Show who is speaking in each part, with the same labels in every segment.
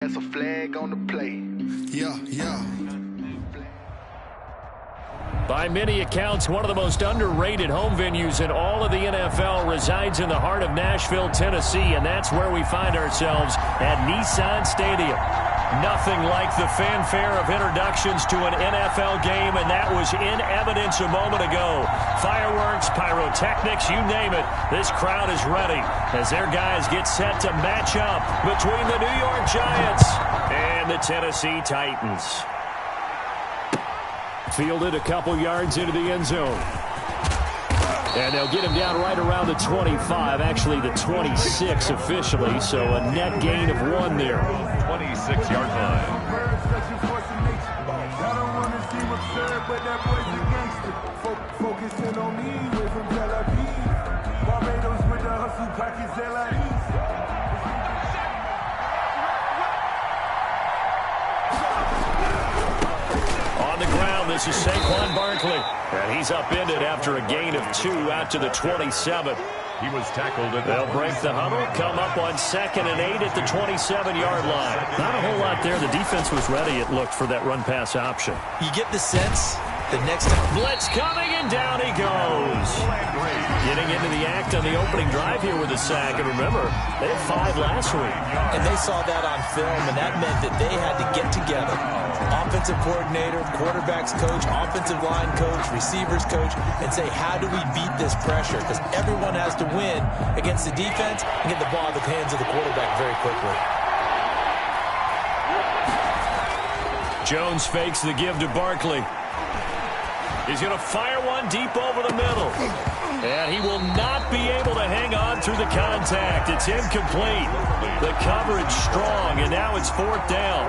Speaker 1: That's a flag on the play. Yeah.
Speaker 2: By many accounts, one of the most underrated home venues in all of the NFL resides in the heart of Nashville, Tennessee, and that's where we find ourselves at Nissan Stadium. Nothing like the fanfare of introductions to an NFL game, and that was in evidence a moment ago. Fireworks, pyrotechnics, you name it. This crowd is ready as their guys get set to match up between the New York Giants and the Tennessee Titans. Fielded a couple yards into the end zone. And they'll get him down right around the 25, actually the 26 officially, so a net gain of 1 there.
Speaker 3: 26-yard line.
Speaker 2: On the ground, this is Saquon Barkley. And he's upended after a gain of 2 out to the 27.
Speaker 3: He was tackled at the
Speaker 2: They'll break the huddle, come up on 2nd and 8 at the 27-yard line. Not a whole lot there. The defense was ready, it looked, for that run-pass option.
Speaker 4: You get the sense the next time.
Speaker 2: Blitz coming, and down he goes. Getting into the act on the opening drive here with a sack. And remember, they had 5 last week.
Speaker 4: And they saw that on film, and that meant that they had to get together. Offensive coordinator, quarterback's coach, offensive line coach, receivers coach, and say, how do we beat this pressure? Because everyone has to win against the defense and get the ball in the hands of the quarterback very quickly.
Speaker 2: Jones fakes the give to Barkley. He's going to fire one deep over the middle. And he will not be able to hang on through the contact. It's incomplete. The coverage strong, and now it's 4th down.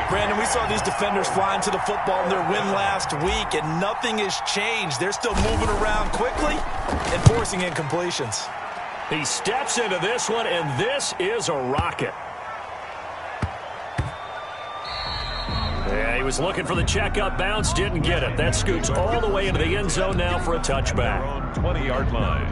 Speaker 4: Brandon, we saw these defenders flying to the football in their win last week, and nothing has changed. They're still moving around quickly and forcing incompletions.
Speaker 2: He steps into this one, and this is a rocket. Yeah, he was looking for the checkup bounce, didn't get it. That scoots all the way into the end zone now for a touchback.
Speaker 3: 20-yard line.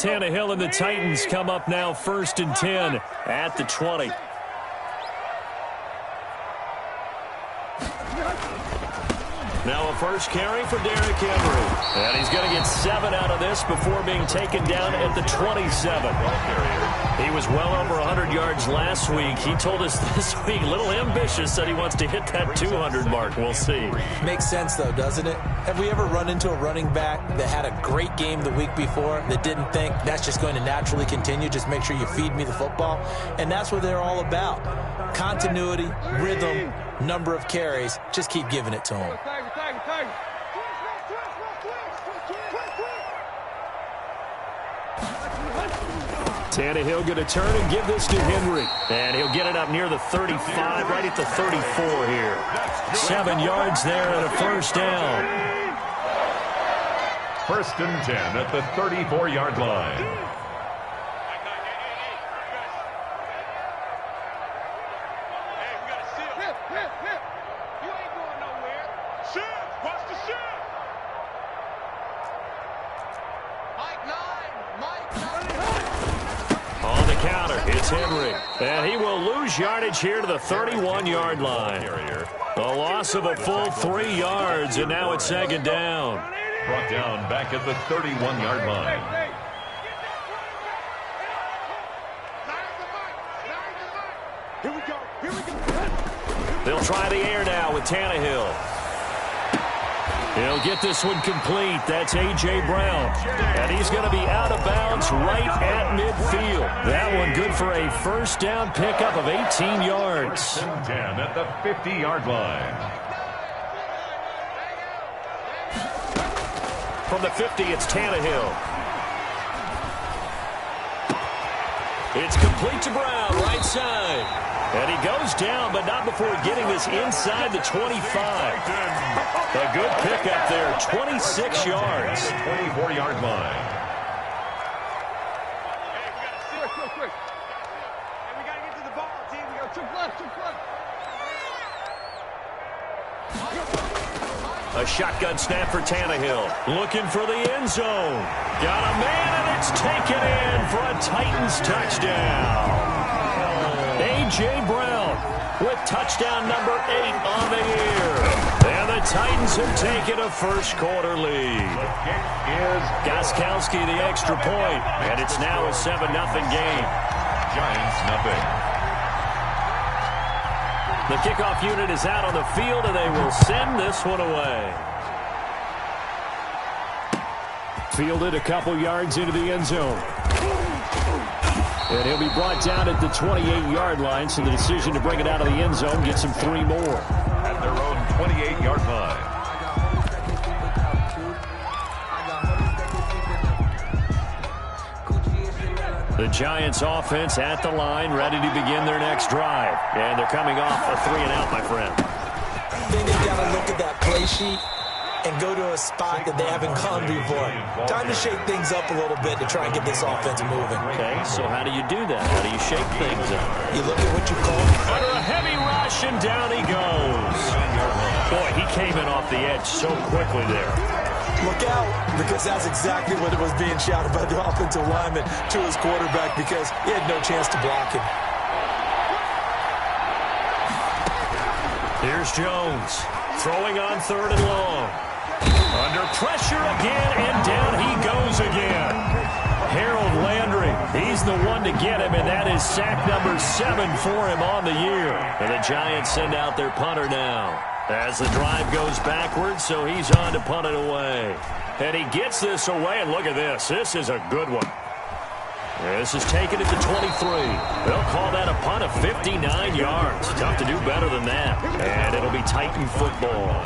Speaker 2: Tannehill and the Titans come up now 1st and 10 at the 20. Now a first carry for Derrick Henry. And he's going to get 7 out of this before being taken down at the 27. He was well over 100 yards last week. He told us this week, a little ambitious, that he wants to hit that 200 mark. We'll see.
Speaker 4: Makes sense, though, doesn't it? Have we ever run into a running back that had a great game the week before that didn't think that's just going to naturally continue? Just make sure you feed me the football. And that's what they're all about. Continuity, rhythm, number of carries. Just keep giving it to him.
Speaker 2: Tannehill going to turn and give this to Henry. And he'll get it up near the 35, right at the 34 here. 7 yards there and a first down.
Speaker 3: 1st and 10 at the 34-yard line.
Speaker 2: Henry, and he will lose yardage here to the 31-yard line. A loss of a full 3 yards, and now it's 2nd down.
Speaker 3: Brought down back at the 31-yard line.
Speaker 2: They'll try the air now with Tannehill. He'll get this one complete. That's A.J. Brown. And he's going to be out of bounds right at midfield. That one good for a first down pickup of 18 yards.
Speaker 3: 1st and 10 at the 50-yard line.
Speaker 2: From the 50, it's Tannehill. It's complete to Brown, right side. And he goes down, but not before getting this inside the 25. A good pickup there, 26 yards.
Speaker 3: 24-yard line.
Speaker 5: Quick. Hey, we got to get to the ball, team. We go too left.
Speaker 2: A shotgun snap for Tannehill. Looking for the end zone. Got a man, and it's taken in for a Titans touchdown. A.J. Brown with touchdown number 8 on the year. And the Titans have taken a first-quarter lead. Gostkowski the extra point, and it's now a 7-0 game.
Speaker 3: Giants nothing.
Speaker 2: The kickoff unit is out on the field, and they will send this one away. Fielded a couple yards into the end zone. And he'll be brought down at the 28-yard line, so the decision to bring it out of the end zone gets him 3 more.
Speaker 3: At their own 28-yard line.
Speaker 2: The Giants offense at the line, ready to begin their next drive. And they're coming off a 3-and-out, my friend.
Speaker 4: I think they've got to look at that play sheet and go to a spot that they haven't gone before. Time to shake things up a little bit to try and get this offense moving.
Speaker 2: Okay, so how do you do that? How do you shake things up?
Speaker 4: You look at what you call
Speaker 2: under a heavy rush, and down he goes. Boy, he came in off the edge so quickly there.
Speaker 4: Look out, because that's exactly what it was being shouted by the offensive lineman to his quarterback, because he had no chance to block him.
Speaker 2: Here's Jones, throwing on 3rd and long. Under pressure again, and down he goes again. Harold Landry, he's the one to get him, and that is sack number 7 for him on the year. And the Giants send out their punter now, as the drive goes backwards, so he's on to punt it away. And he gets this away, and look at this. This is a good one. This is taken at the 23. They'll call that a punt of 59 yards. Tough to do better than that. And it'll be Titan football.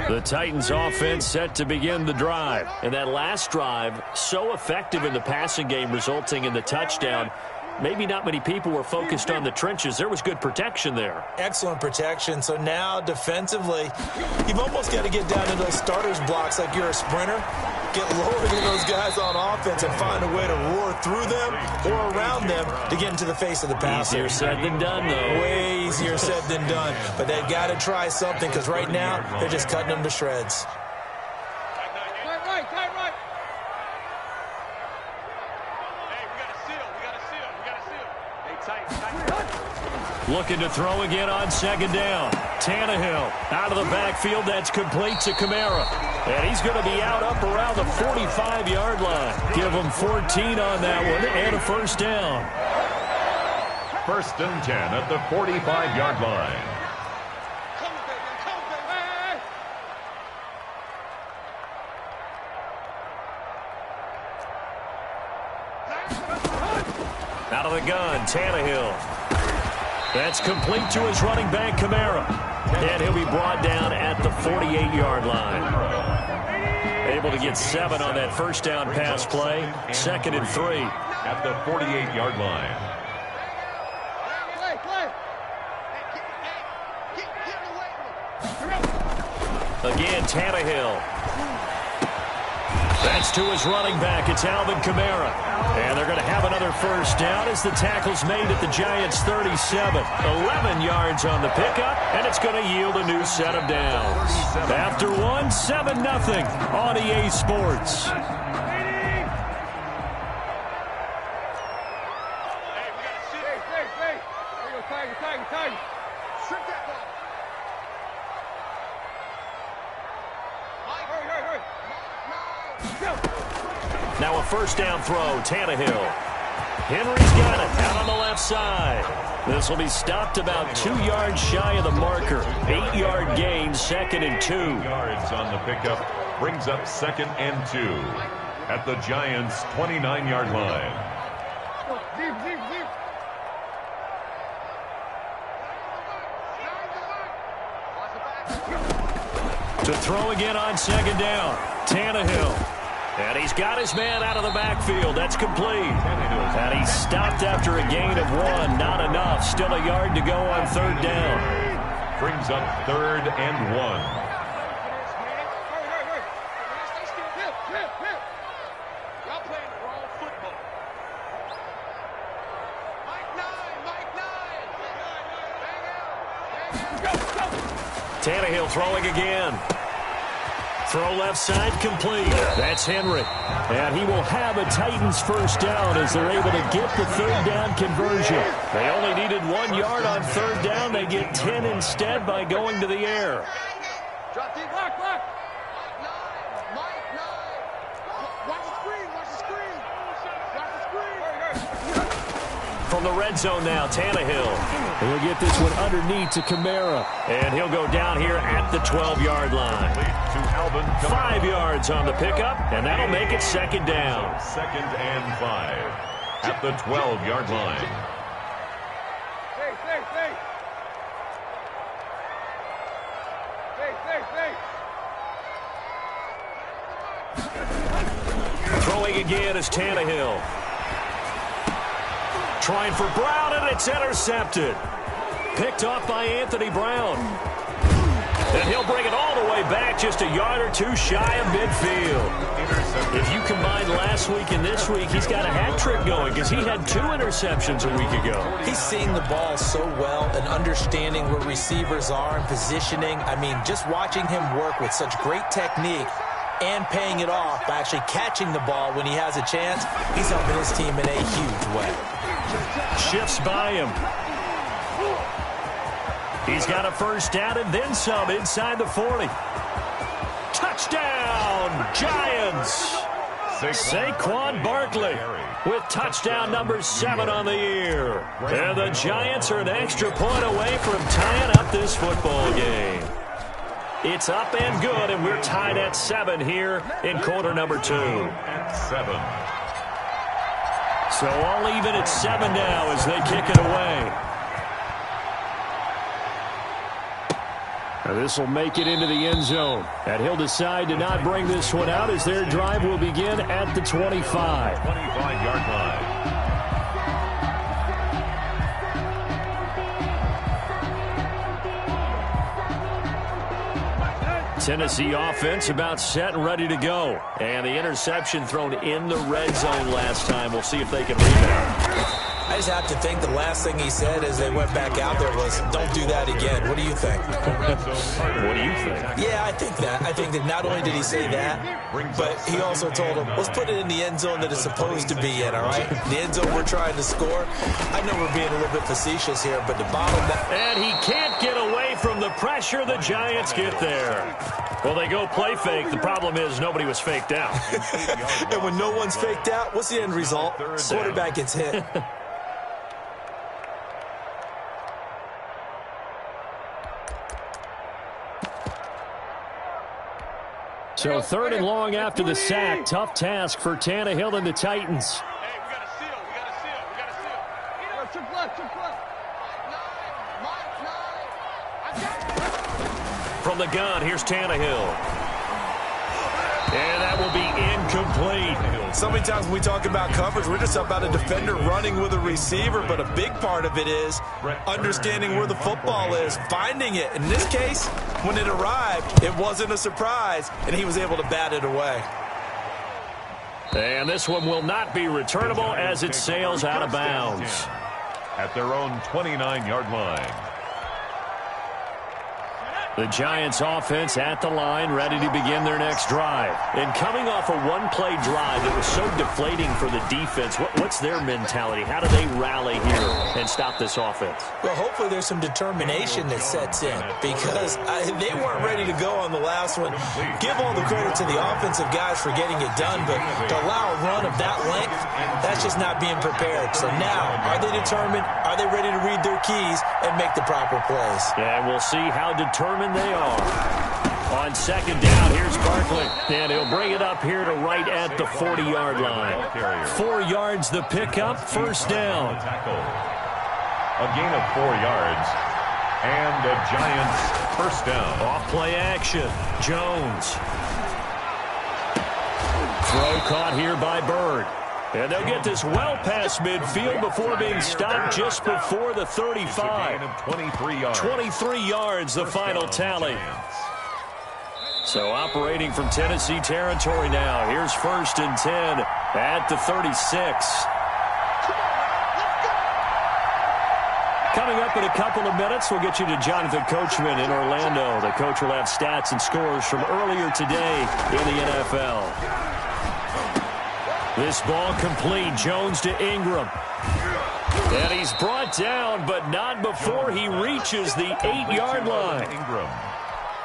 Speaker 2: The Titans offense set to begin the drive. And that last drive, so effective in the passing game, resulting in the touchdown. Maybe not many people were focused on the trenches. There was good protection there.
Speaker 4: Excellent protection. So now defensively, you've almost got to get down to those starters blocks like you're a sprinter. Get lower than those guys on offense and find a way to roar through them or around them to get into the face of the passer.
Speaker 2: Easier said than done, though.
Speaker 4: Way easier said than done. But they've got to try something, because right now they're just cutting them to shreds.
Speaker 2: Looking to throw again on 2nd down. Tannehill out of the backfield. That's complete to Kamara. And he's going to be out up around the 45-yard line. Give him 14 on that one and a 1st down.
Speaker 3: 1st and 10 at the 45-yard line.
Speaker 2: Out of the gun, Tannehill. That's complete to his running back, Kamara. And he'll be brought down at the 48-yard line. Able to get 7 on that 1st down pass play. 2nd and 3.
Speaker 3: At the 48-yard line.
Speaker 2: Again, Tannehill. That's to his running back. It's Alvin Kamara. And they're going to have another 1st down as the tackle's made at the Giants' 37. 11 yards on the pickup, and it's going to yield a new set of downs. After one, 7-0 on EA Sports. Now a 1st down throw, Tannehill. Henry's got it out on the left side. This will be stopped about 2 yards shy of the marker. 8-yard gain, 2nd and 2.
Speaker 3: Yards on the pickup brings up 2nd and 2 at the Giants' 29-yard line.
Speaker 2: To throw again on 2nd down, Tannehill. And he's got his man out of the backfield. That's complete. And he stopped after a gain of 1. Not enough. Still a yard to go on third down.
Speaker 3: Brings up 3rd and 1.
Speaker 5: Y'all playing the wrong football.
Speaker 2: Tannehill throwing again. Throw left side complete. That's Henry. And he will have a Titans first down as they're able to get the third down conversion. They only needed 1 yard on third down. They get 10 instead by going to the air.
Speaker 5: Drop deep. Lock. Mike 9. Watch the screen. Watch the screen.
Speaker 2: From the red zone now, Tannehill. He'll get this one underneath to Kamara. And he'll go down here at the 12-yard line. 5 yards on the pickup, and that'll make it second down.
Speaker 3: 2nd and 5 at the 12-yard line.
Speaker 2: Throwing again is Tannehill. Trying for Brown, and it's intercepted. Picked off by Anthony Brown. And he'll bring it all the way back, just a yard or two shy of midfield. If you combine last week and this week, he's got a hat trick going because he had 2 interceptions a week ago.
Speaker 4: He's seeing the ball so well and understanding where receivers are and positioning. I mean, just watching him work with such great technique and paying it off by actually catching the ball when he has a chance, he's helping his team in a huge way.
Speaker 2: Shifts by him. He's got a first down and then some inside the 40. Touchdown, Giants! Saquon Barkley with touchdown number 7 on the year. And the Giants are an extra point away from tying up this football game. It's up and good, and we're tied at 7 here in quarter number 2.
Speaker 3: At 7.
Speaker 2: So all even at 7 now as they kick it away. This will make it into the end zone. And he'll decide to not bring this one out as their drive will begin at the 25.
Speaker 3: 25-yard line.
Speaker 2: Tennessee offense about set and ready to go. And the interception thrown in the red zone last time. We'll see if they can rebound.
Speaker 4: I just have to think the last thing he said as they went back out there was, don't do that again. What do you think?
Speaker 2: What do you think?
Speaker 4: Yeah, I think that. I think that not only did he say that, but he also told him, let's put it in the end zone that it's supposed to be in, all right? The end zone we're trying to score. I know we're being a little bit facetious here, but the bottom...
Speaker 2: And he can't get away from the pressure. The Giants get there. Well, they go play fake. The problem is nobody was faked out.
Speaker 4: And when no one's faked out, what's the end result? Quarterback gets hit.
Speaker 2: So 3rd and long after the sack. Tough task for Tannehill and the Titans.
Speaker 5: Hey, we got a seal. We got a seal. Trick left.
Speaker 2: From the gun, here's Tannehill. And that will be incomplete.
Speaker 4: So many times when we talk about coverage, we're just about a defender running with a receiver, but a big part of it is understanding where the football is, finding it. In this case, when it arrived, it wasn't a surprise, and he was able to bat it away.
Speaker 2: And this one will not be returnable as it sails out of bounds.
Speaker 3: At their own 29-yard line.
Speaker 2: The Giants offense at the line, ready to begin their next drive. And coming off a one-play drive that was so deflating for the defense, what's their mentality? How do they rally here and stop this offense?
Speaker 4: Well, hopefully there's some determination that sets in because they weren't ready to go on the last one. Give all the credit to the offensive guys for getting it done, but to allow a run of that length, that's just not being prepared. So now, are they determined? Are they ready to read their keys and make the proper plays?
Speaker 2: And we'll see how determined they are. On second down, here's Barkley. And he'll bring it up here to right at the 40-yard line. 4 yards the pickup, first down.
Speaker 3: A gain of 4 yards. And the Giants first down.
Speaker 2: Off play action. Jones. Throw caught here by Bird. And they'll get this well past midfield before being stopped just before the 35.
Speaker 3: 23 yards.
Speaker 2: 23 yards, the final tally. So operating from Tennessee territory now. Here's 1st and 10 at the 36. Coming up in a couple of minutes, we'll get you to Jonathan Coachman in Orlando. The coach will have stats and scores from earlier today in the NFL. This ball complete. Jones to Ingram. And he's brought down, but not before he reaches the 8-yard line.
Speaker 3: Ingram.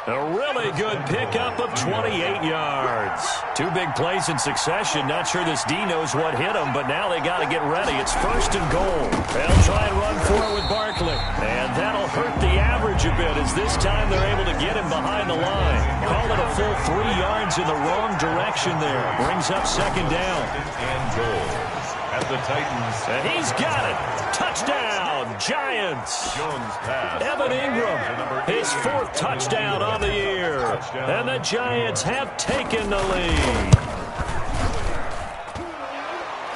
Speaker 2: A really good pickup of 28 yards. 2 big plays in succession. Not sure this D knows what hit him, but now they got to get ready. It's 1st and goal. They'll try and run for it with Barkley. And that'll hurt the average a bit as this time they're able to get him behind the line. Call it a full 3 yards in the wrong direction there. Brings up 2nd down.
Speaker 3: And goals at the Titans.
Speaker 2: And he's got it. Touchdown, Giants.
Speaker 3: Jones pass.
Speaker 2: Evan Ingram, his 4th touchdown on the year. And the Giants have taken the lead.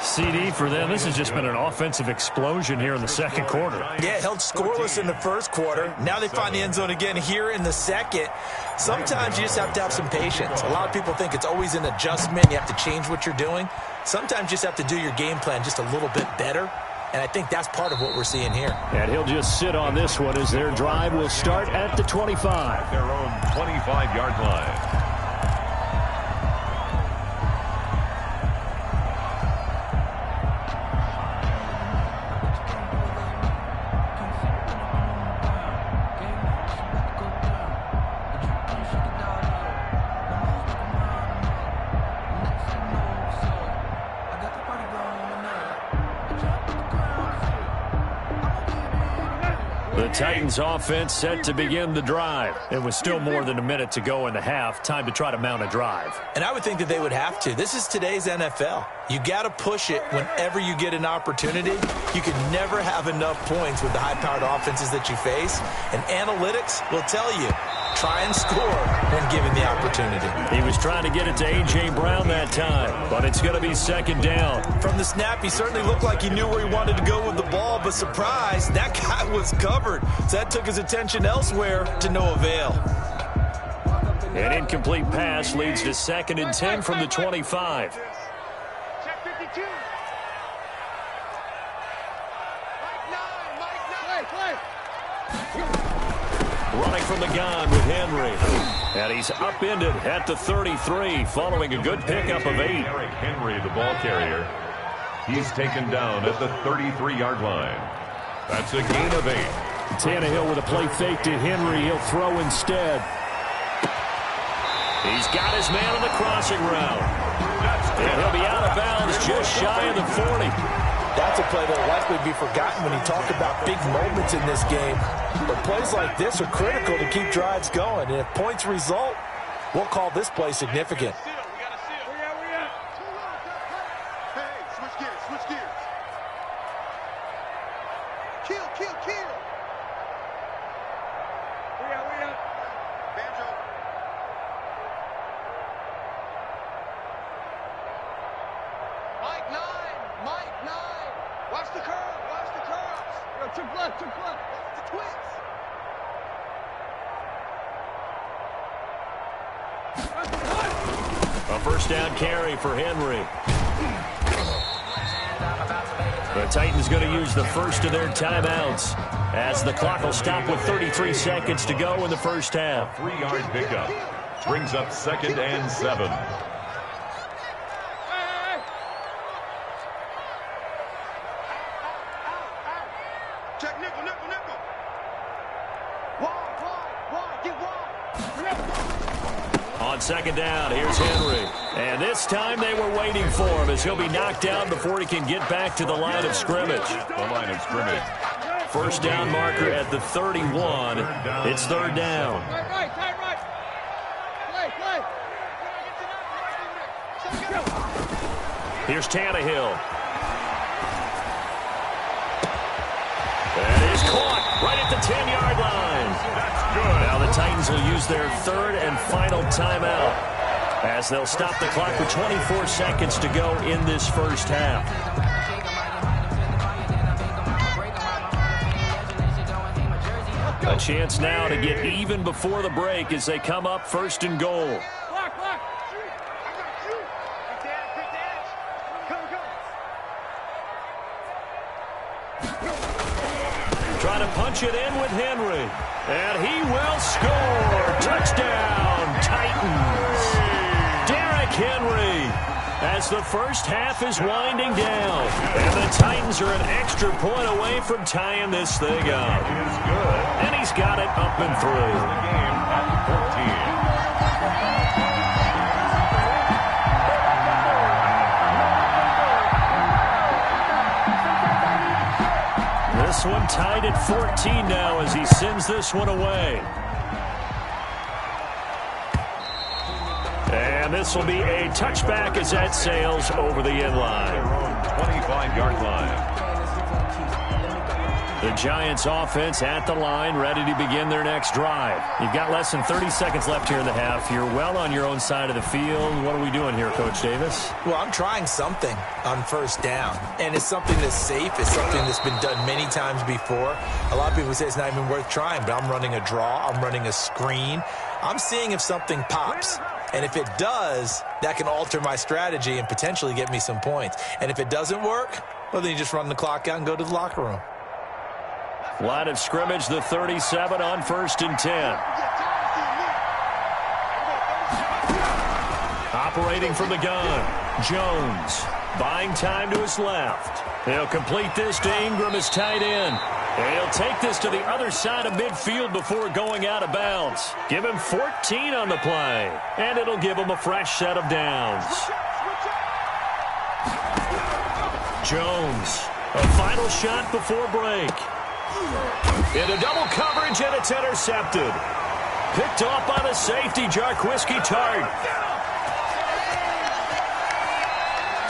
Speaker 2: CD for them. This has just been an offensive explosion here in the 2nd quarter.
Speaker 4: Yeah, held scoreless in the 1st quarter. Now they find the end zone again here in the 2nd. Sometimes you just have to have some patience. A lot of people think it's always an adjustment. You have to change what you're doing. Sometimes you just have to do your game plan just a little bit better. And I think that's part of what we're seeing here.
Speaker 2: And he'll just sit on this one as their drive will start at the 25.
Speaker 3: Their own 25-yard line.
Speaker 2: The Titans offense set to begin the drive. It was still more than a minute to go in the half. Time to try to mount a drive.
Speaker 4: And I would think that they would have to. This is today's NFL. You got to push it whenever you get an opportunity. You can never have enough points with the high-powered offenses that you face. And analytics will tell you, try and score when given the opportunity.
Speaker 2: He was trying to get it to A.J. Brown that time, but it's going to be 2nd down.
Speaker 4: From the snap, he certainly looked like he knew where he wanted to go with the ball, but surprise, that guy was covered. So that took his attention elsewhere to no avail.
Speaker 2: An incomplete pass leads to 2nd and 10 from the 25.
Speaker 5: Check 52.
Speaker 2: Running from the gun with Henry. And he's upended at the 33 following a good pickup of 8.
Speaker 3: Eric Henry, the ball carrier. He's taken down at the 33-yard line. That's a gain of 8.
Speaker 2: Tannehill with a play fake to Henry. He'll throw instead. He's got his man on the crossing route. And he'll be out of bounds just shy of the 40.
Speaker 4: That's a play that will likely be forgotten when you talk about big moments in this game. But plays like this are critical to keep drives going. And if points result, we'll call this play significant.
Speaker 2: A 1st down carry for Henry. The Titans going to use the first of their timeouts as the clock will stop with 33 seconds to go in the 1st half.
Speaker 3: 3-yard pickup brings up 2nd and 7.
Speaker 5: Check nickel. Wide, get wide.
Speaker 2: On 2nd down, here's Henry. And this time they were waiting for him as he'll be knocked down before he can get back to the line of scrimmage.
Speaker 3: The line of scrimmage.
Speaker 2: 1st down marker at the 31. It's 3rd down.
Speaker 5: Right. Play.
Speaker 2: Here's Tannehill. And he's caught right at the 10-yard line.
Speaker 3: That's good.
Speaker 2: Now the Titans will use their 3rd and final timeout as they'll stop the clock with 24 seconds to go in this first half. A chance now to get even before the break as they come up first and goal. Trying to punch it in with Henry. And he will score. Touchdown, Titans. Derrick Henry, as the first half is winding down. And the Titans are an extra point away from tying this thing up. And he's got it up and through.
Speaker 3: The game at 14.
Speaker 2: This one tied at 14 now as he sends this one away. And this will be a touchback as that sails over the end line.
Speaker 3: 25-yard line.
Speaker 2: The Giants offense at the line, ready to begin their next drive. You've got less than 30 seconds left here in the half. You're well on your own side of the field. What are we doing here, Coach Davis?
Speaker 4: Well, I'm trying something on first down, and it's something that's safe. It's something that's been done many times before. A lot of people say it's not even worth trying, but I'm running a draw. I'm running a screen. I'm seeing if something pops. And if it does, that can alter my strategy and potentially get me some points. And if it doesn't work, well, then you just run the clock out and go to the locker room.
Speaker 2: Line of scrimmage, the 37 on 1st and 10. Operating from the gun, Jones buying time to his left. He'll complete this to Ingram as tight end. He'll take this to the other side of midfield before going out of bounds. Give him 14 on the play, and it'll give him a fresh set of downs. Jones, a final shot before break. Into double coverage, and it's intercepted. Picked off by the safety, Jarquiski Tart.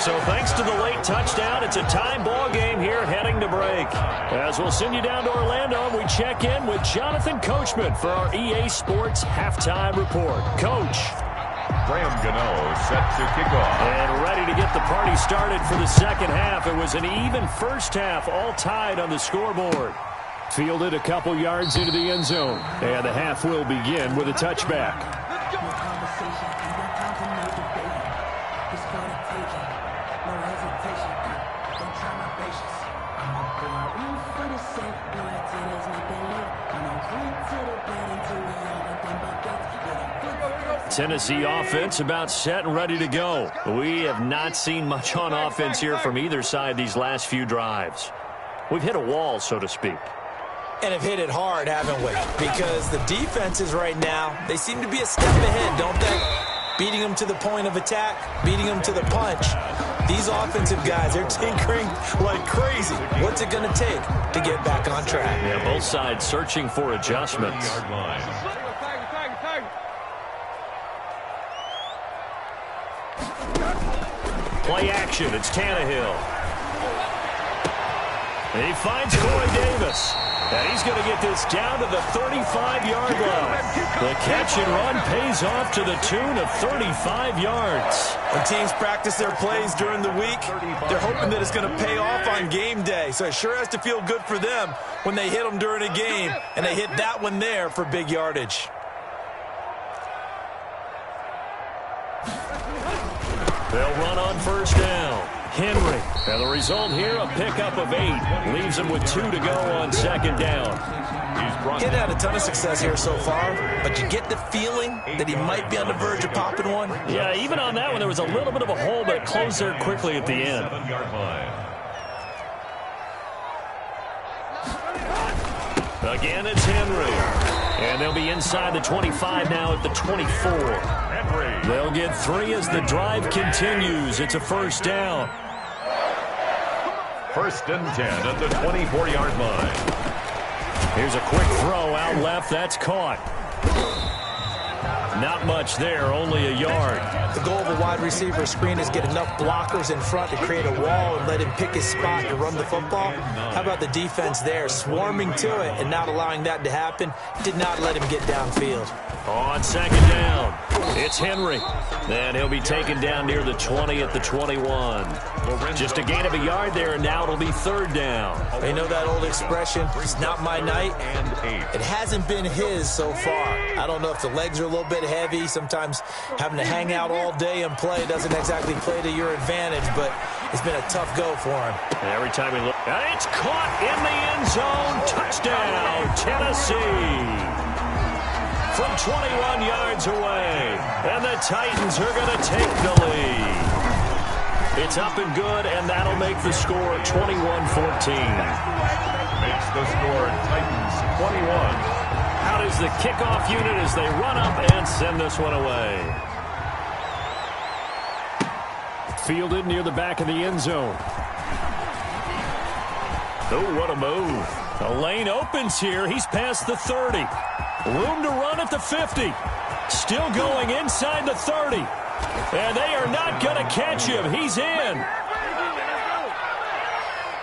Speaker 2: So thanks to the late touchdown, it's a tie ball game here heading to break. As we'll send you down to Orlando, we check in with Jonathan Coachman for our EA Sports Halftime Report. Coach.
Speaker 3: Graham Gano set to kick off.
Speaker 2: And ready to get the party started for the second half. It was an even first half, all tied on the scoreboard. Fielded a couple yards into the end zone. And the half will begin with a touchback. Tennessee offense about set and ready to go. We have not seen much on offense here from either side these last few drives. We've hit a wall, so to speak.
Speaker 4: And have hit it hard, haven't we? Because the defenses right now, they seem to be a step ahead, don't they? Beating them to the point of attack, beating them to the punch. These offensive guys, they're tinkering like crazy. What's it going to take to get back on track?
Speaker 2: Yeah, both sides searching for adjustments. Play action, it's Tannehill. He finds Corey Davis. And he's going to get this down to the 35-yard line. The catch and run pays off to the tune of 35 yards.
Speaker 4: When teams practice their plays during the week, they're hoping that it's going to pay off on game day. So it sure has to feel good for them when they hit them during a game, and they hit that one there for big yardage.
Speaker 2: They'll run on first down. Henry. And the result here, a pickup of 8. Leaves him with 2 to go on second down.
Speaker 4: He's had a ton of success here so far, but you get the feeling that he might be on the verge of popping one.
Speaker 2: Yeah, even on that one, there was a little bit of a hole, but it closed there quickly at the end.
Speaker 3: 7-yard line.
Speaker 2: Again, it's Henry. And they'll be inside the 25 now at the 24.
Speaker 3: Henry.
Speaker 2: They'll get 3 as the drive continues. It's a first down.
Speaker 3: 1st and 10 at the 24-yard line.
Speaker 2: Here's a quick throw out left. That's caught. Not much there, only a yard.
Speaker 4: The goal of a wide receiver screen is get enough blockers in front to create a wall and let him pick his spot to run the football. How about the defense there, swarming to it and not allowing that to happen? Did not let him get downfield.
Speaker 2: On second down, it's Henry. And he'll be taken down near the 20 at the 21. Just a gain of a yard there, and now it'll be third down.
Speaker 4: They know that old expression, it's not my night. It hasn't been his so far. I don't know if the legs are a little bit heavy. Sometimes having to hang out all day and play doesn't exactly play to your advantage, but it's been a tough go for him.
Speaker 2: Every time he looks, it's caught in the end zone. Touchdown, Tennessee. From 21 yards away, and the Titans are going to take the lead. It's up and good, and that'll make the score 21-14.
Speaker 3: Makes the score Titans 21.
Speaker 2: Out is the kickoff unit as they run up and send this one away. Fielded near the back of the end zone. Oh, what a move. The lane opens here. He's past the 30. Room to run at the 50. Still going inside the 30. And they are not going to catch him. He's in.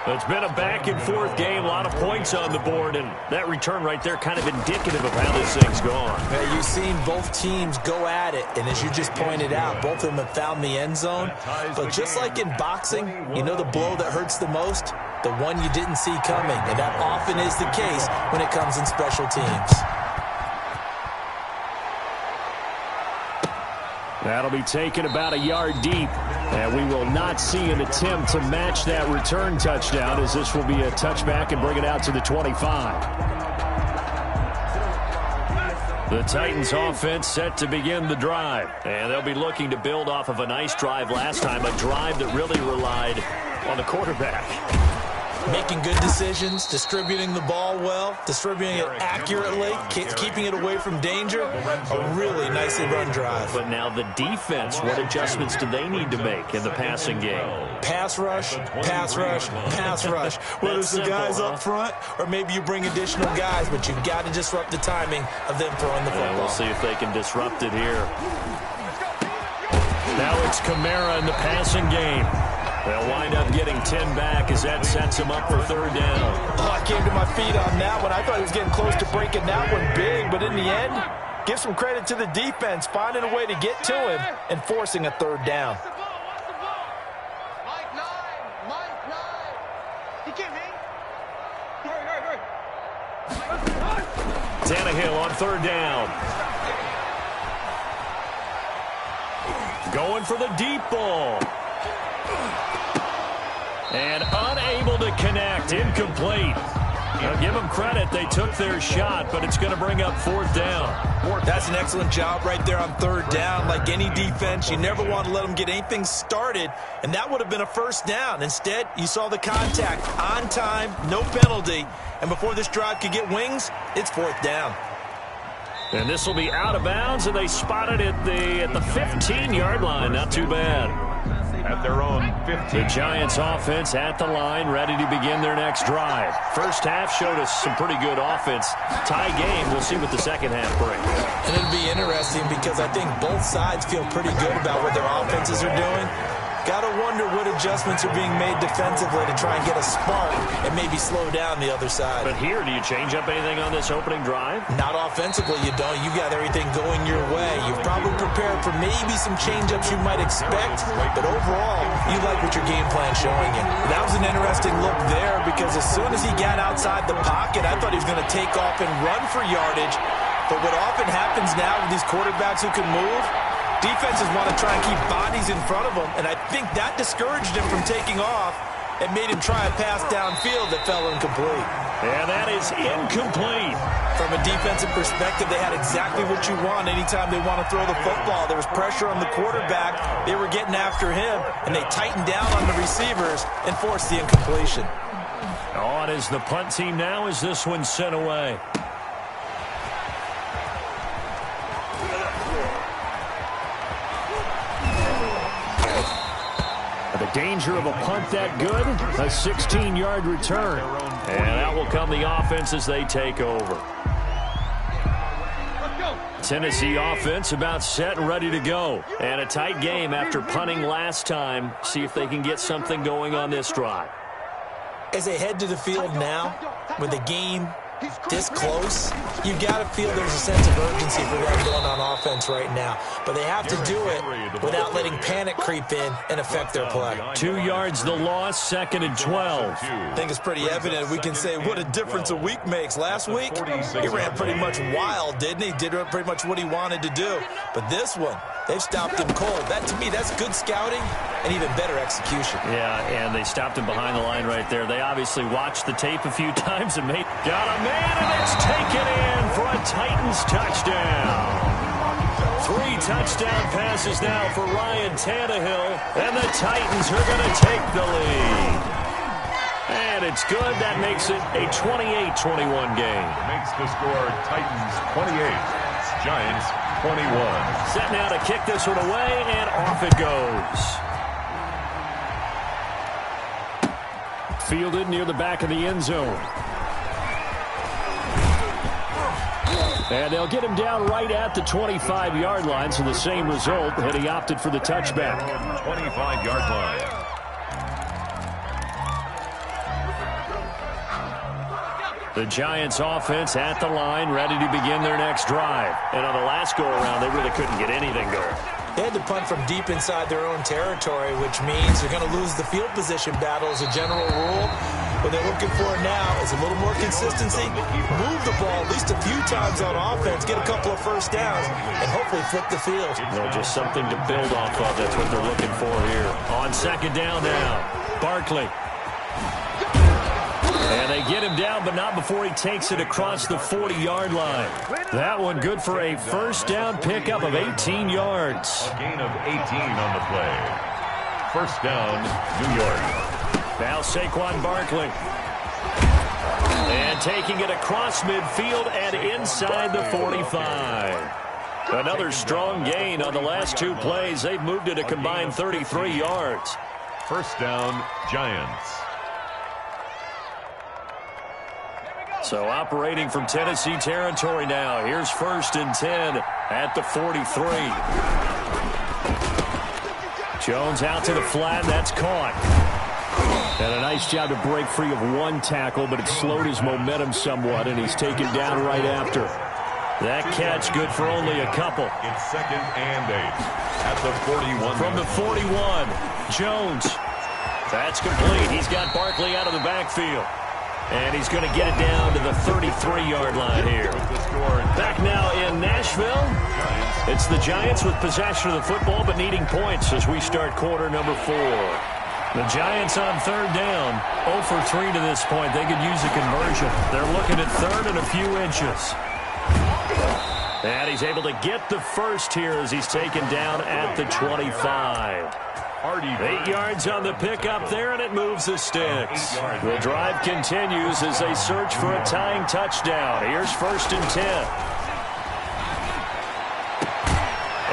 Speaker 2: It's been a back-and-forth game, a lot of points on the board, and that return right there kind of indicative of how this thing's gone.
Speaker 4: Yeah, you've seen both teams go at it, and as you just pointed out, both of them have found the end zone. But just like in boxing, you know the blow that hurts the most? The one you didn't see coming, and that often is the case when it comes in special teams.
Speaker 2: That'll be taken about a yard deep. And we will not see an attempt to match that return touchdown, as this will be a touchback and bring it out to the 25. The Titans offense set to begin the drive. And they'll be looking to build off of a nice drive last time, a drive that really relied on the quarterback.
Speaker 4: Making good decisions, distributing the ball well, distributing it accurately, keeping it away from danger. A really nicely run drive.
Speaker 2: But now the defense, what adjustments do they need to make in the passing game?
Speaker 4: Pass rush, pass rush, pass rush. Whether it's the guys up front or maybe you bring additional guys, but you've got to disrupt the timing of them throwing the football.
Speaker 2: We'll see if they can disrupt it here. Now it's Kamara in the passing game. They'll wind up getting 10 back as that sets him up for third down.
Speaker 4: Oh, I came to my feet on that one. I thought he was getting close to breaking that one big, but in the end, give some credit to the defense, finding a way to get to him and forcing a third down.
Speaker 2: Tannehill on third down. Going for the deep ball. And unable to connect, incomplete. Now give them credit, they took their shot, but it's going to bring up fourth down.
Speaker 4: That's an excellent job right there on third down. Like any defense, you never want to let them get anything started, and that would have been a first down. Instead, you saw the contact on time, no penalty, and before this drive could get wings, it's fourth down.
Speaker 2: And this will be out of bounds, and they spotted it at the 15-yard line. Not too bad.
Speaker 3: At their own 15.
Speaker 2: The Giants offense at the line, ready to begin their next drive. First half showed us some pretty good offense. Tie game, we'll see what the second half brings.
Speaker 4: And it'll be interesting because I think both sides feel pretty good about what their offenses are doing. Got to wonder what adjustments are being made defensively to try and get a spark and maybe slow down the other side.
Speaker 2: But here, do you change up anything on this opening drive?
Speaker 4: Not offensively, you don't. You got everything going your way. You've probably prepared for maybe some change-ups you might expect, but overall, you like what your game plan's showing you. That was an interesting look there because as soon as he got outside the pocket, I thought he was going to take off and run for yardage. But what often happens now with these quarterbacks who can move, defenses want to try and keep bodies in front of them, and I think that discouraged him from taking off and made him try a pass downfield that fell incomplete.
Speaker 2: Yeah, that is incomplete.
Speaker 4: From a defensive perspective, they had exactly what you want anytime they want to throw the football. There was pressure on the quarterback. They were getting after him, and they tightened down on the receivers and forced the incompletion.
Speaker 2: On is the punt team now as this one's sent away. The danger of a punt that good, a 16-yard return. And out will come the offense as they take over. Tennessee offense about set and ready to go. And a tight game after punting last time. See if they can get something going on this drive.
Speaker 4: As they head to the field now, with the game this close, you got to feel there's a sense of urgency for them going on offense right now. But they have to do it without letting panic creep in and affect their play.
Speaker 2: 2 yards the loss, 2nd and 12.
Speaker 4: I think it's pretty evident. We can say what a difference a week makes. Last week, he ran pretty much wild, didn't he? Did pretty much what he wanted to do. But this one, they've stopped him cold. That, to me, that's good scouting and even better execution.
Speaker 2: Yeah, and they stopped him behind the line right there. They obviously watched the tape a few times and got a man, and it's taken in for a Titans touchdown. 3 touchdown passes now for Ryan Tannehill, and the Titans are going to take the lead. And it's good. That makes it a 28-21 game.
Speaker 3: Makes the score Titans 28, Giants 21.
Speaker 2: Set now to kick this one away, and off it goes. Fielded near the back of the end zone. And they'll get him down right at the 25-yard line, so the same result, and he opted for the touchback.
Speaker 3: 25-yard line.
Speaker 2: The Giants offense at the line, ready to begin their next drive. And on the last go-around, they really couldn't get anything going.
Speaker 4: They had to punt from deep inside their own territory, which means they're going to lose the field position battle as a general rule. What they're looking for now is a little more consistency, move the ball at least a few times on offense, get a couple of first downs, and hopefully flip the field.
Speaker 2: Just something to build off of. That's what they're looking for here. On 2nd down now, Barkley. And they get him down, but not before he takes it across the 40-yard line. That one good for a first down pickup of 18 yards.
Speaker 3: A gain of 18 on the play. First down, New York.
Speaker 2: Now Saquon Barkley. And taking it across midfield and inside the 45. Another strong gain on the last 2 plays. They've moved it a combined 33 yards.
Speaker 3: First down, Giants.
Speaker 2: So operating from Tennessee territory now. Here's 1st and 10 at the 43. Jones out to the flat. That's caught. And a nice job to break free of 1 tackle, but it slowed his momentum somewhat, and he's taken down right after. That catch good for only a couple.
Speaker 3: It's 2nd and 8 at the 41.
Speaker 2: From the 41, Jones. That's complete. He's got Barkley out of the backfield. And he's going to get it down to the 33-yard line here. Back now in Nashville. It's the Giants with possession of the football, but needing points as we start quarter number 4. The Giants on 3rd down, 0 for 3 to this point. They could use a conversion. They're looking at 3rd and a few inches. And he's able to get the first here as he's taken down at the 25. 8 yards on the pickup there, and it moves the sticks. The drive continues as they search for a tying touchdown. Here's 1st and 10.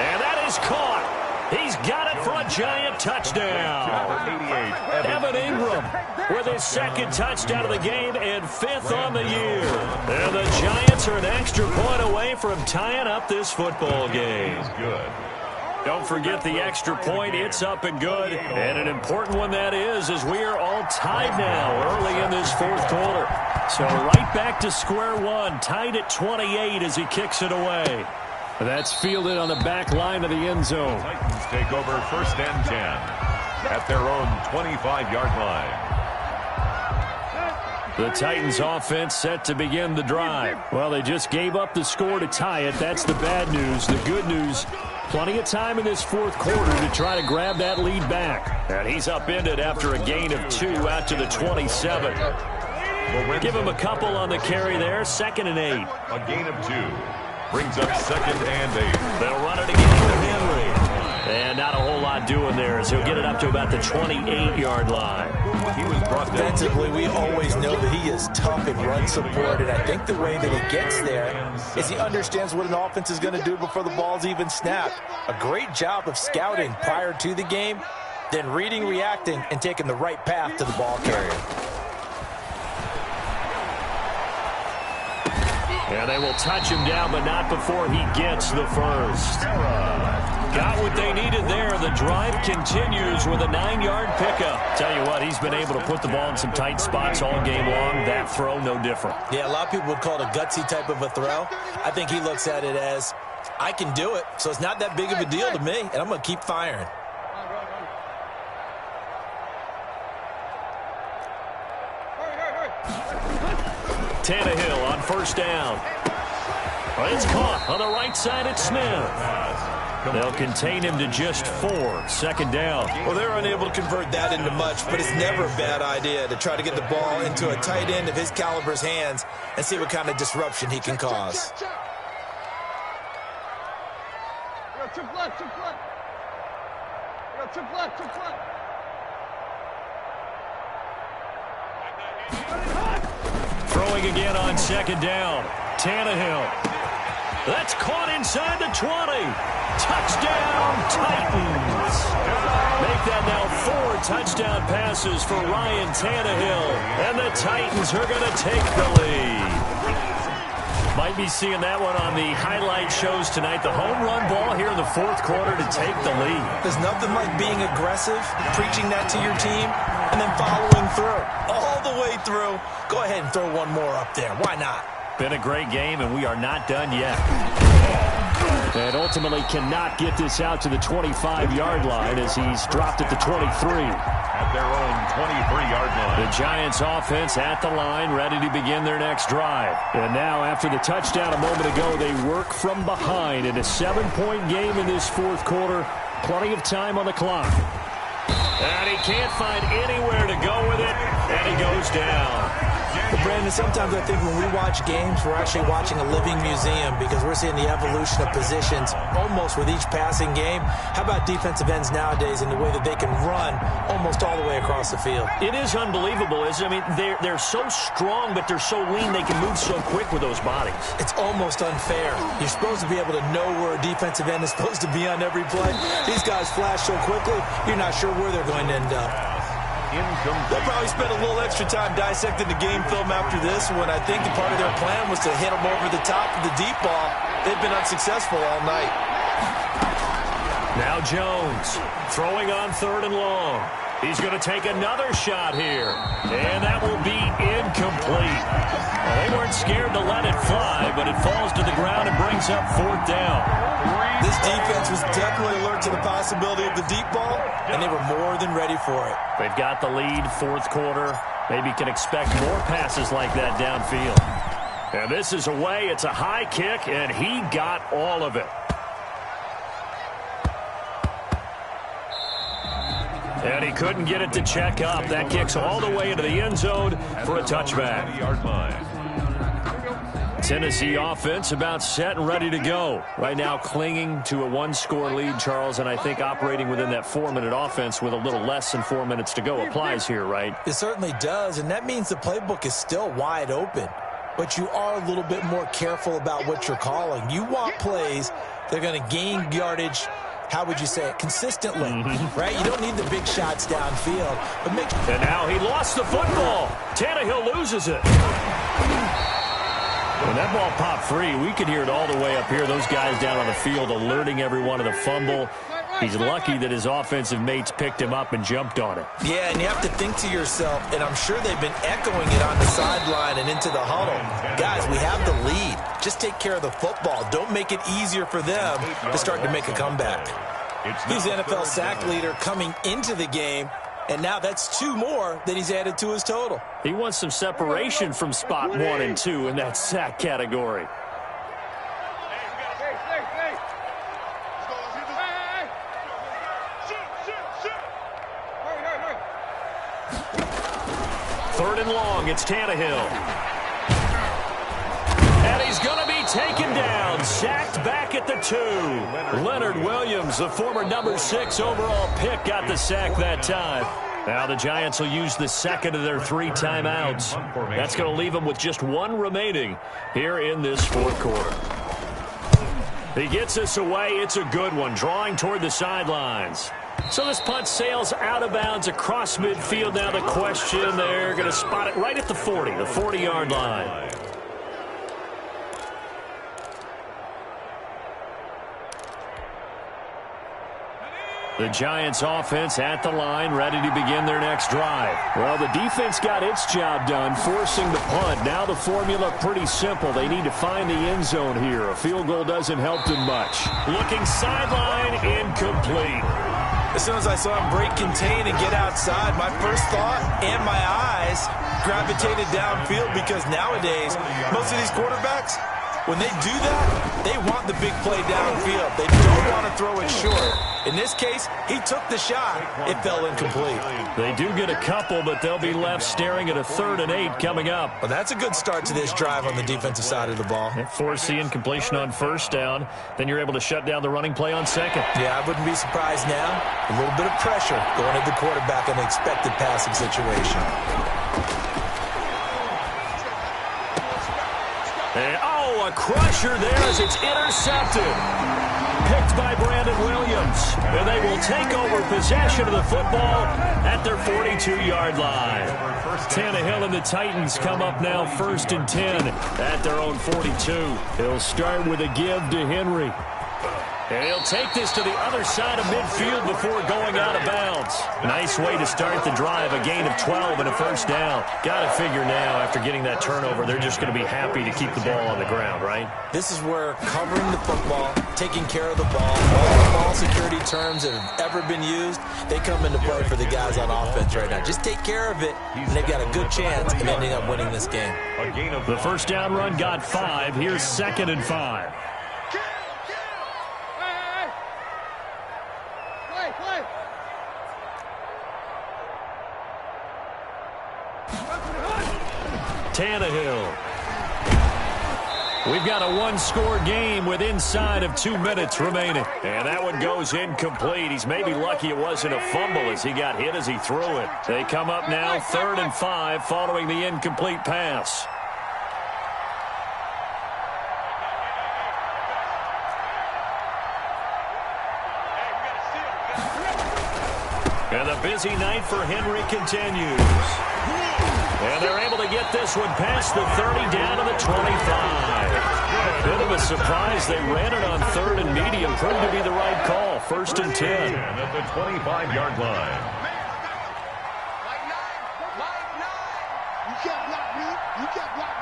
Speaker 2: And that is caught. He's got it for a Giant touchdown. Evan Ingram with his 2nd touchdown of the game and 5th on the year. And the Giants are an extra point away from tying up this football game.
Speaker 3: Good.
Speaker 2: Don't forget the extra point. It's up and good. And an important one that is, as we are all tied now early in this 4th quarter. So right back to square one, tied at 28 as he kicks it away. That's fielded on the back line of the end zone.
Speaker 3: Titans take over 1st and 10 at their own 25-yard line.
Speaker 2: The Titans offense set to begin the drive. Well, they just gave up the score to tie it. That's the bad news. The good news, plenty of time in this 4th quarter to try to grab that lead back. And he's upended after a gain of 2 out to the 27. Give him a couple on the carry there. 2nd and 8.
Speaker 3: A gain of 2. Brings up 2nd and 8.
Speaker 2: They'll run it again with Henry. And not a whole lot doing there as he'll get it up to about the 28-yard line.
Speaker 3: He was brought down.
Speaker 4: Defensively, we always know that he is tough in run support, and I think the way that he gets there is he understands what an offense is going to do before the ball's even snapped. A great job of scouting prior to the game, then reading, reacting, and taking the right path to the ball carrier.
Speaker 2: And they will touch him down, but not before he gets the first. Got what they needed there. The drive continues with a 9-yard pickup. Tell you what, he's been able to put the ball in some tight spots all game long. That throw, no different.
Speaker 4: Yeah, a lot of people would call it a gutsy type of a throw. I think he looks at it as, I can do it, so it's not that big of a deal to me, and I'm going to keep firing.
Speaker 2: Tannehill on first down. It's caught on the right side at Smith. They'll contain him to just 4. Second down.
Speaker 4: Well, they're unable to convert that into much, but it's never a bad idea to try to get the ball into a tight end of his caliber's hands and see what kind of disruption he can cause.
Speaker 5: Chip left.
Speaker 2: Throwing again on second down. Tannehill. That's caught inside the 20. Touchdown, Titans. Make that now 4 touchdown passes for Ryan Tannehill. And the Titans are going to take the lead. Might be seeing that one on the highlight shows tonight. The home run ball here in the fourth quarter to take the lead.
Speaker 4: There's nothing like being aggressive, preaching that to your team, and then following through. All the way through. Go ahead and throw one more up there. Why not?
Speaker 2: Been a great game, and we are not done yet. And ultimately cannot get this out to the 25-yard line as he's dropped at the 23.
Speaker 3: At their own 23-yard line.
Speaker 2: The Giants offense at the line, ready to begin their next drive. And now, after the touchdown a moment ago, they work from behind in a 7-point game in this fourth quarter. Plenty of time on the clock. And he can't find anywhere to go with it, and he goes down.
Speaker 4: Well, Brandon, sometimes I think when we watch games, we're actually watching a living museum because we're seeing the evolution of positions almost with each passing game. How about defensive ends nowadays and the way that they can run almost all the way across the field?
Speaker 2: It is unbelievable, isn't it? I mean, they're so strong, but they're so lean. They can move so quick with those bodies.
Speaker 4: It's almost unfair. You're supposed to be able to know where a defensive end is supposed to be on every play. These guys flash so quickly, you're not sure where they're going to end up. They'll probably spend a little extra time dissecting the game film after this when I think the part of their plan was to hit them over the top of the deep ball. They've been unsuccessful all night.
Speaker 2: Now Jones throwing on 3rd and long. He's going to take another shot here. And that will be incomplete. Well, they weren't scared to let it fly, but it falls to the ground and brings up 4th down.
Speaker 4: This defense was definitely alert to the possibility of the deep ball, and they were more than ready for it.
Speaker 2: They've got the lead, fourth quarter. Maybe can expect more passes like that downfield. And this is away. It's a high kick, and he got all of it. And he couldn't get it to check up. That kicks all the way into the end zone for a touchback. Tennessee offense about set and ready to go. Right now clinging to a 1-score lead, Charles, and I think operating within that 4-minute offense with a little less than 4 minutes to go applies here, right?
Speaker 4: It certainly does, and that means the playbook is still wide open. But you are a little bit more careful about what you're calling. You want plays that are going to gain yardage, how would you say it, consistently, right? You don't need the big shots downfield. But
Speaker 2: and now he lost the football. Tannehill loses it. When that ball popped free, we could hear it all the way up here. Those guys down on the field alerting everyone of the fumble. He's lucky that his offensive mates picked him up and jumped on it.
Speaker 4: Yeah, and you have to think to yourself, and I'm sure they've been echoing it on the sideline and into the huddle. Guys, we have the lead. Just take care of the football. Don't make it easier for them to start to make a comeback. He's NFL sack leader coming into the game, and now that's 2 more that he's added to his total.
Speaker 2: He wants some separation from spot 1 and 2 in that sack category. Third and long, it's Tannehill. And he's going to be taken down, sacked back at the 2. Leonard Williams, the former number 6 overall pick, got the sack that time. Now the Giants will use the second of their 3 timeouts. That's going to leave them with just 1 remaining here in this fourth quarter. He gets us away. It's a good one, drawing toward the sidelines. So this punt sails out of bounds across midfield. Now the question, they're going to spot it right at the 40, the 40-yard line. The Giants offense at the line, ready to begin their next drive. Well, the defense got its job done, forcing the punt. Now the formula pretty simple. They need to find the end zone here. A field goal doesn't help them much. Looking sideline, incomplete.
Speaker 4: As soon as I saw him break contain and get outside, my first thought and my eyes gravitated downfield, because nowadays, most of these quarterbacks, when they do that, they want the big play downfield. They don't want to throw it short. In this case, he took the shot. It fell incomplete.
Speaker 2: They do get a couple, but they'll be left staring at a 3rd and 8 coming up.
Speaker 4: Well, that's a good start to this drive on the defensive side of the ball.
Speaker 2: Force the incompletion on 1st down. Then you're able to shut down the running play on 2nd.
Speaker 4: Yeah, I wouldn't be surprised now. A little bit of pressure going at the quarterback in an expected passing situation.
Speaker 2: And, a crusher there as it's intercepted. Picked by Brandon Williams. And they will take over possession of the football at their 42-yard line. Tannehill and the Titans come up now 1st and 10 at their own 42. He'll start with a give to Henry. And he'll take this to the other side of midfield before going out of bounds. Nice way to start the drive, a gain of 12 and a 1st down. Got to figure now, after getting that turnover, they're just going to be happy to keep the ball on the ground, right?
Speaker 4: This is where covering the football, taking care of the ball, all the ball security terms that have ever been used, they come into play for the guys on offense right now. Just take care of it, and they've got a good chance of ending up winning this game.
Speaker 2: The 1st down run got 5. Here's 2nd and 5. Tannehill. We've got a one-score game with inside of 2 minutes remaining. And that one goes incomplete. He's maybe lucky it wasn't a fumble as he got hit as he threw it. They come up now 3rd and 5 following the incomplete pass. And the busy night for Henry continues. And they're able to get this one past the 30 down to the 25. Bit of a surprise. They ran it on 3rd and medium. Proved to be the right call. 1st and 10.
Speaker 3: At the 25-yard line.
Speaker 1: You can't block me. You can't block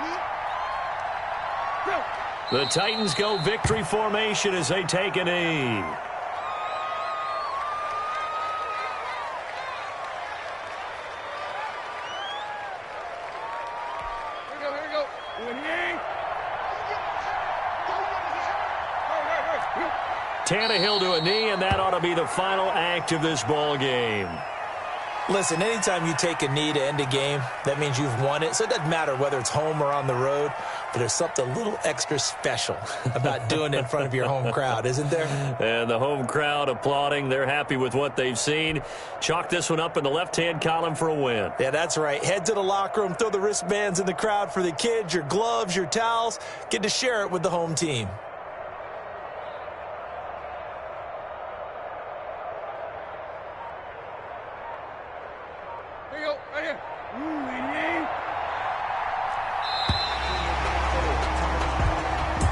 Speaker 1: me.
Speaker 2: The Titans go victory formation as they take a knee. Tannehill to a knee, and that ought to be the final act of this ball game.
Speaker 4: Listen, anytime you take a knee to end a game, that means you've won it. So it doesn't matter whether it's home or on the road, but there's something a little extra special about doing it in front of your home crowd, isn't there?
Speaker 2: And the home crowd applauding. They're happy with what they've seen. Chalk this one up in the left-hand column for a win.
Speaker 4: Yeah, that's right. Head to the locker room, throw the wristbands in the crowd for the kids, your gloves, your towels. Get to share it with the home team.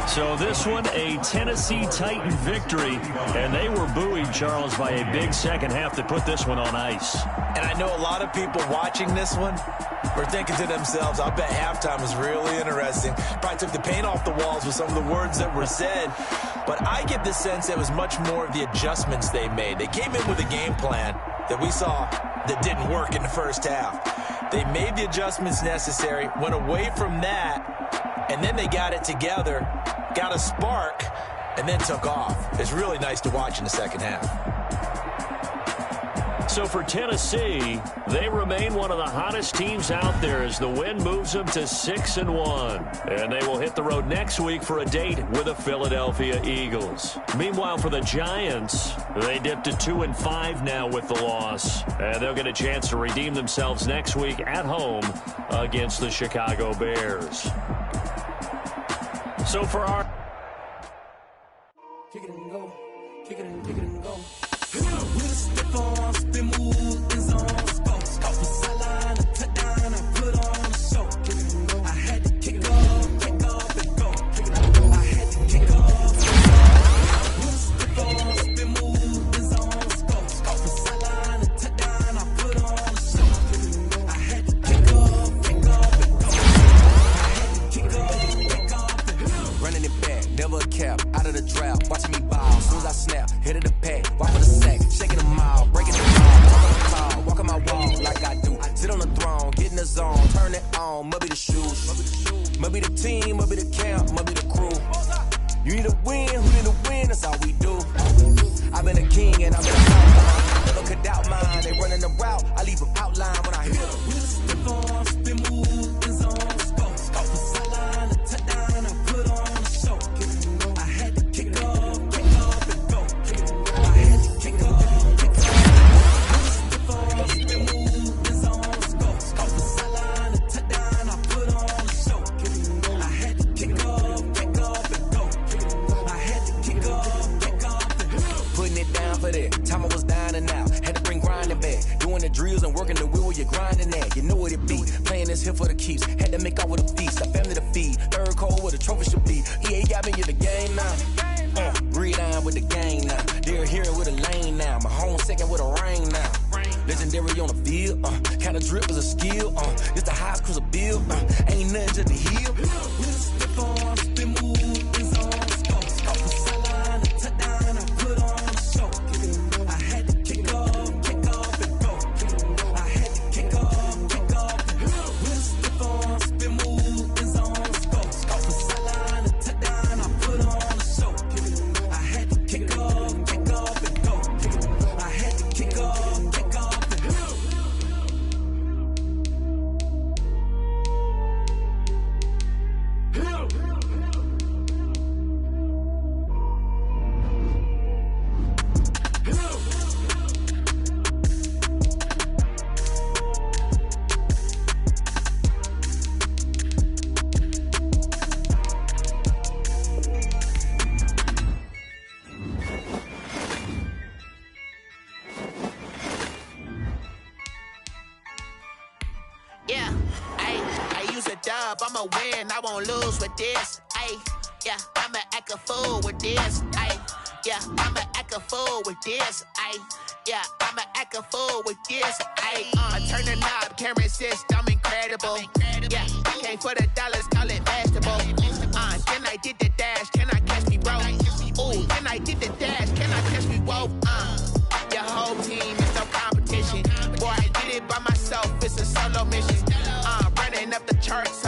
Speaker 2: So this one, a Tennessee Titan victory, and they were buoyed, Charles, by a big second half that put this one on ice.
Speaker 4: And I know a lot of people watching this one were thinking to themselves, I bet halftime was really interesting. Probably took the paint off the walls with some of the words that were said. But I get the sense it was much more of the adjustments they made. They came in with a game plan that we saw that didn't work in the first half. They made the adjustments necessary, went away from that, and then they got it together, got a spark, and then took off. It's really nice to watch in the second half.
Speaker 2: So for Tennessee, they remain one of the hottest teams out there as the win moves them to 6-1. And they will hit the road next week for a date with the Philadelphia Eagles. Meanwhile, for the Giants, they dipped to 2-5 now with the loss. And they'll get a chance to redeem themselves next week at home against the Chicago Bears. So for our...
Speaker 6: Kick it and go. Kick it and go. With a stiff on, spin move, in zone, go. From sideline to touchdown, I put on a show. Kick it and go. I had to kick off and go. Kick it and go. I had to kick off. With a stiff on, spin move, in zone, go. never a cap, out of the draft, watching me ball. Soon as I snap, hit of the pack, walk with a sack, shaking them all, breaking them all, talking the call, walking my wall like I do. Sit on the throne, get in the zone, turn it on, must be the shoes, must be the team, must be the camp, must be the crew. You need a win, who need a win, that's all we do. I've been a king and I've been a outline, never could doubt mine, they running the route, I leave them outline when I hit them. We stiff on, spin move, in zone, scope the sideline, a touchdown, I put on a show. I had to kick off and go. I had to kick off. We stiff on, spin move, in zone, scope the sideline, a touchdown, I put on a show. I had to kick off and go. I had to kick off and go. Putting it down for that, time I was down and out, had to bring grinding back, doing the drills and working the wheel where you're grinding at, you know what it be, playing this here for the keeps, had to make out with a feast, a family to feed, third cold where the trophy should be, EA got me in the game now, breathe on with the game now, they're here with a lane now, my home second with a rain now, legendary on the field, kind of drip is a skill, it's the highest cruiser bill, ain't nothing to the hill, step on, spin move, in zone, scope the sideline, a touchdown, I put on a show, I had to kick off and go, I had to kick off and go, we'll step on, spin move, in zone, scope the sideline, a touchdown, I put on a show, I had to kick off and go, I had to kick off and go.
Speaker 7: Yeah, I use a dub, I'ma win, I won't lose with this. Yeah, I'ma act a fool with this. Yeah, I'ma act a fool with this. Yeah, I'ma act a fool with this. Turn the knob, camera assist, I'm incredible. Yeah, came for the dollars, call it vegetable. Then I did the dash, can I catch me, bro? Ooh, then I did the dash, can I catch me, whoa? Your whole team is no competition. Boy, I did it by myself, it's a solo mission. Running up the charts,